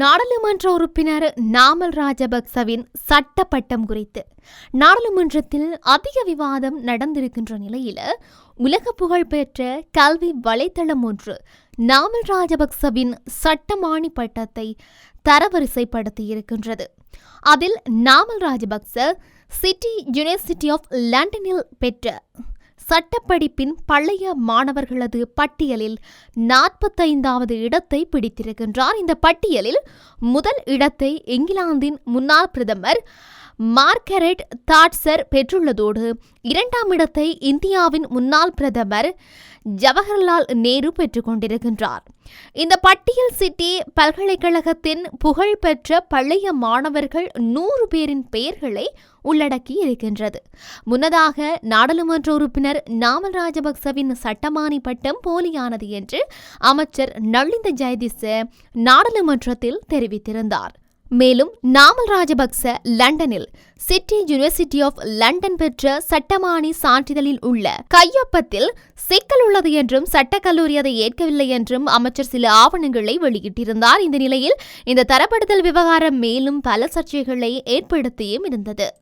நாடாளுமன்ற உறுப்பினர் நாமல் ராஜபக்சவின் சட்ட பட்டம் குறித்து நாடாளுமன்றத்தில் அதிக விவாதம் நடந்திருக்கின்ற நிலையில் உலக புகழ்பெற்ற கல்வி வலைத்தளம் ஒன்று நாமல் ராஜபக்சவின் சட்டமானி பட்டத்தை தரவரிசைப்படுத்தியிருக்கின்றது. அதில் Namal Rajapaksa city university of லண்டனில் பெற்ற சட்டப்படிப்பின் பழைய மாணவர்களது பட்டியலில் 45வது இடத்தை பிடித்திருக்கின்றார். இந்த பட்டியலில் முதல் இடத்தை இங்கிலாந்தின் முன்னாள் பிரதமர் மார்கரெட் தாட்சர் பெற்றுள்ளதோடு இரண்டாம் இடத்தை இந்தியாவின் முன்னாள் பிரதமர் ஜவஹர்லால் நேரு பெற்றுக் கொண்டிருக்கின்றார். இந்த பட்டியல் சிட்டி பல்கலைக்கழகத்தின் புகழ்பெற்ற பழைய மாணவர்கள் 100 பேரின் பெயர்களை உள்ளடக்கி இருக்கின்றது. முன்னதாக நாடாளுமன்ற உறுப்பினர் நாமல் ராஜபக்சவின் சட்டமானி பட்டம் போலியானது என்று அமைச்சர் நளிந்த ஜெயதிச நாடாளுமன்றத்தில் தெரிவித்திருந்தார். மேலும் நாமல் ராஜபக்ச லண்டனில் சிட்டி யூனிவர்சிட்டி ஆஃப் லண்டன் பெற்ற சட்டமானி சான்றிதழில் உள்ள கையொப்பத்தில் சிக்கல் உள்ளது என்றும் சட்டக்கல்லூரி அதை ஏற்கவில்லை என்றும் அமைச்சர் சில ஆவணங்களை வெளியிட்டிருந்தார். இந்த நிலையில் இந்த தரப்படுத்தல் விவகாரம் மேலும் பல சர்ச்சைகளை ஏற்படுத்தியும் இருந்தது.